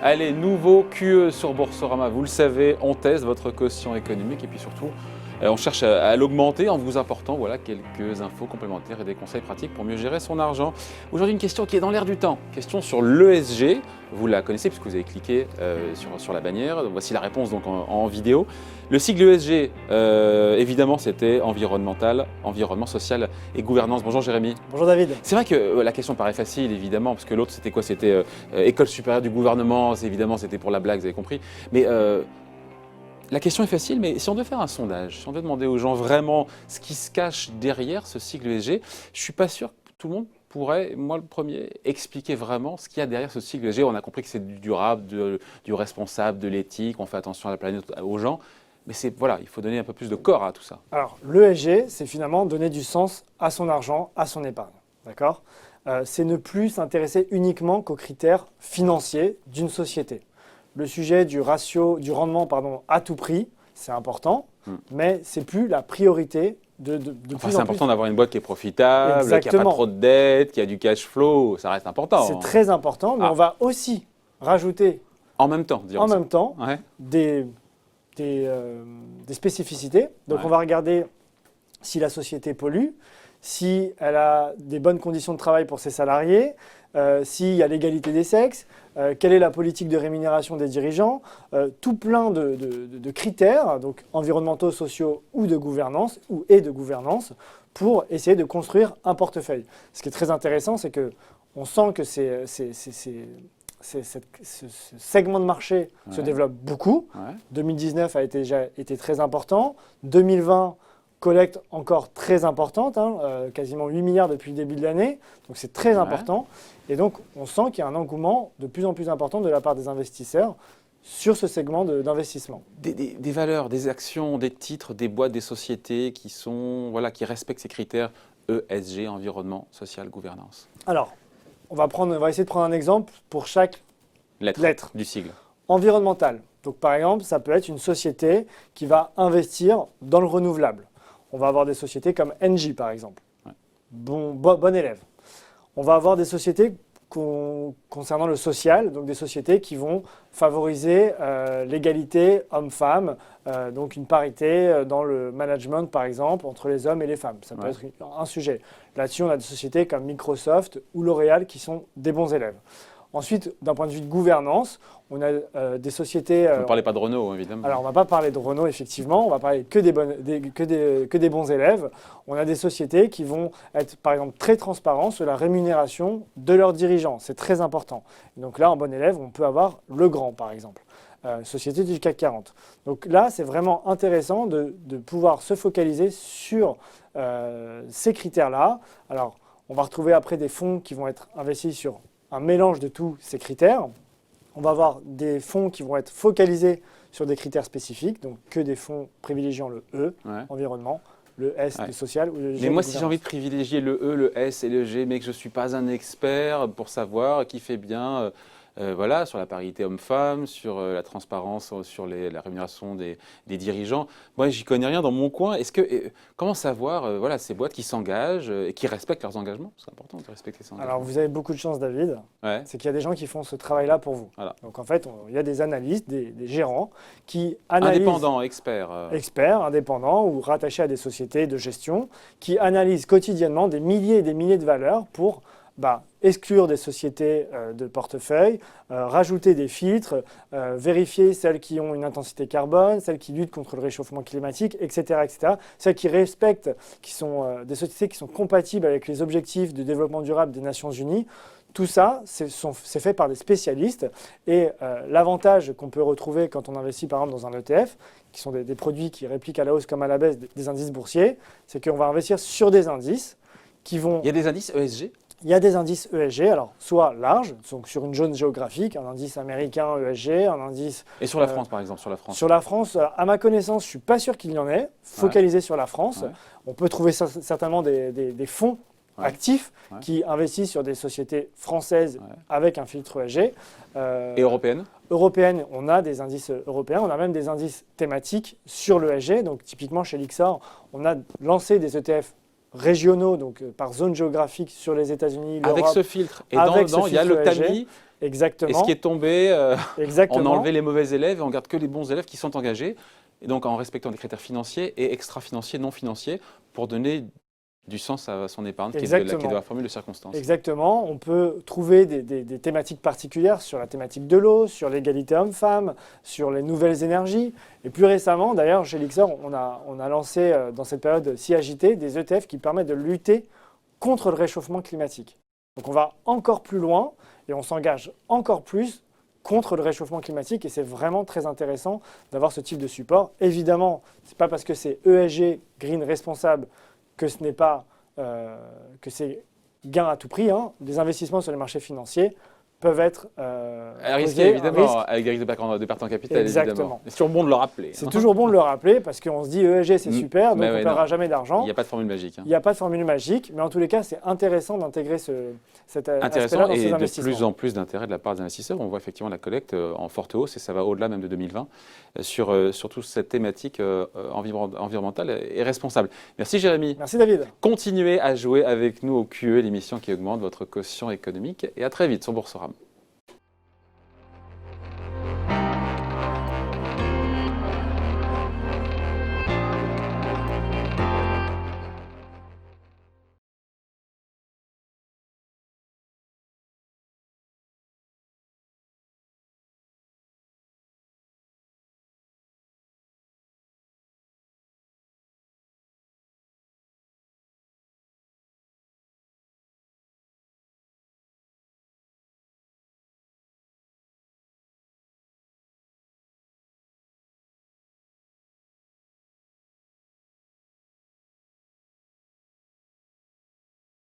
Allez, nouveau QE sur Boursorama, vous le savez, on teste votre quotient économique et puis surtout, on cherche à l'augmenter en vous apportant quelques infos complémentaires et des conseils pratiques pour mieux gérer son argent. Aujourd'hui, une question qui est dans l'air du temps, question sur l'ESG. Vous la connaissez puisque vous avez cliqué sur la bannière. Voici la réponse donc en vidéo. Le sigle ESG, évidemment, c'était environnemental, environnement social et gouvernance. Bonjour Jérémy. Bonjour David. C'est vrai que la question paraît facile, évidemment, parce que l'autre, c'était quoi? C'était École supérieure du gouvernement, évidemment, c'était pour la blague, vous avez compris. Mais la question est facile, mais si on devait faire un sondage, si on devait demander aux gens vraiment ce qui se cache derrière ce sigle ESG, je ne suis pas sûr que tout le monde pourrait, moi le premier, expliquer vraiment ce qu'il y a derrière ce sigle ESG. On a compris que c'est du durable, du responsable, de l'éthique, on fait attention à la planète, aux gens. Mais voilà, il faut donner un peu plus de corps à tout ça. Alors, l'ESG, c'est finalement donner du sens à son argent, à son épargne. D'accord ? C'est ne plus s'intéresser uniquement qu'aux critères financiers d'une société. Le sujet du ratio, du rendement à tout prix, c'est important, mais c'est plus la priorité de plus en plus. C'est important d'avoir une boîte qui est profitable, Exactement. qui n'a pas trop de dettes, qui a du cash flow, ça reste important. C'est très important, mais on va aussi rajouter en même temps, ouais, des spécificités. Donc on va regarder si la société pollue, si elle a des bonnes conditions de travail pour ses salariés, s'il y a l'égalité des sexes, quelle est la politique de rémunération des dirigeants, tout plein de critères, donc environnementaux, sociaux ou de gouvernance, de gouvernance, pour essayer de construire un portefeuille. Ce qui est très intéressant, c'est qu'on sent que ce segment de marché se développe beaucoup. 2019 a déjà été très important. 2020, collecte encore très importante, quasiment 8 milliards depuis le début de l'année. Donc c'est très important. Et donc on sent qu'il y a un engouement de plus en plus important de la part des investisseurs sur ce segment d'investissement. Des valeurs, des actions, des titres, des boîtes, des sociétés qui respectent ces critères ESG, environnement, social, gouvernance. Alors, on va essayer de prendre un exemple pour chaque lettre du sigle. Environnemental. Donc par exemple, ça peut être une société qui va investir dans le renouvelable. On va avoir des sociétés comme Engie par exemple. Bon élève. On va avoir des sociétés concernant le social, donc des sociétés qui vont favoriser l'égalité homme-femme, donc une parité dans le management par exemple entre les hommes et les femmes. Ça peut être un sujet. Là-dessus, on a des sociétés comme Microsoft ou L'Oréal qui sont des bons élèves. Ensuite, d'un point de vue de gouvernance, on a des sociétés… On ne parlait pas de Renault, évidemment. Alors, on ne va pas parler de Renault, effectivement. On va parler que des bons élèves. On a des sociétés qui vont être, par exemple, très transparents sur la rémunération de leurs dirigeants. C'est très important. Donc là, en bon élève, on peut avoir Legrand, par exemple, société du CAC 40. Donc là, c'est vraiment intéressant de pouvoir se focaliser sur ces critères-là. Alors, on va retrouver après des fonds qui vont être investis sur un mélange de tous ces critères. On va avoir des fonds qui vont être focalisés sur des critères spécifiques, donc que des fonds privilégiant le E, environnement, le S, le social ou le G. Mais moi, si j'ai envie de privilégier le E, le S et le G, mais que je ne suis pas un expert pour savoir qui fait bien sur la parité homme-femme, sur la transparence, sur la rémunération des dirigeants. Moi, j'y connais rien dans mon coin. Comment savoir ces boîtes qui s'engagent et qui respectent leurs engagements? C'est important de respecter ces engagements. Alors, vous avez beaucoup de chance, David. C'est qu'il y a des gens qui font ce travail-là pour vous. Voilà. Donc, en fait, il y a des analystes, des gérants qui analysent… Indépendants, experts. Experts, indépendants ou rattachés à des sociétés de gestion qui analysent quotidiennement des milliers et des milliers de valeurs pour… exclure des sociétés de portefeuille, rajouter des filtres, vérifier celles qui ont une intensité carbone, celles qui luttent contre le réchauffement climatique, etc. Celles qui respectent, qui sont des sociétés qui sont compatibles avec les objectifs de développement durable des Nations Unies. Tout ça, c'est fait par des spécialistes. Et l'avantage qu'on peut retrouver quand on investit par exemple dans un ETF, qui sont des produits qui répliquent à la hausse comme à la baisse des indices boursiers, c'est qu'on va investir sur des indices qui vont… Il y a des indices ESG ? Il y a des indices ESG, alors soit larges, donc sur une zone géographique, un indice américain ESG, un indice… Et sur la France, par exemple, sur la France ? Sur la France, à ma connaissance, je ne suis pas sûr qu'il y en ait, focalisé sur la France. On peut trouver certainement des fonds actifs qui investissent sur des sociétés françaises avec un filtre ESG. Et européennes ? Européennes, on a des indices européens, on a même des indices thématiques sur l'ESG. Donc typiquement chez Lyxor, on a lancé des ETF régionaux, donc par zone géographique sur les États-Unis, Avec l'Europe. ce filtre. Et Avec dedans, ce il y a le filtre ESG. tamis. Exactement. Et ce qui est tombé, on a Exactement. enlevé les mauvais élèves et on garde que les bons élèves qui sont engagés. Et donc en respectant des critères financiers et extra-financiers, non financiers, pour donner du sens à son épargne, qui est de la formule de circonstance. Exactement. On peut trouver des thématiques particulières sur la thématique de l'eau, sur l'égalité homme-femme, sur les nouvelles énergies. Et plus récemment, d'ailleurs, chez Elixir, on a lancé dans cette période si agitée des ETF qui permettent de lutter contre le réchauffement climatique. Donc on va encore plus loin et on s'engage encore plus contre le réchauffement climatique et c'est vraiment très intéressant d'avoir ce type de support. Évidemment, ce n'est pas parce que c'est ESG, green responsable, que ce n'est pas que c'est gain à tout prix. Hein. Des investissements sur les marchés financiers peuvent être risqués, évidemment, avec des risques de perte en capital, exactement. Évidemment. C'est toujours bon de le rappeler. C'est toujours bon de le rappeler parce qu'on se dit ESG c'est super, donc on ne perdra jamais d'argent. Il n'y a pas de formule magique. Il n'y a pas de formule magique, mais en tous les cas, c'est intéressant d'intégrer cet aspect-là dans ces investissements. Et de plus en plus d'intérêt de la part des investisseurs. On voit effectivement la collecte en forte hausse et ça va au-delà même de 2020 sur toute cette thématique environnementale et responsable. Merci Jérémy. Merci David. Continuez à jouer avec nous au QE, l'émission qui augmente votre quotient économique. Et à très vite sur Boursorama.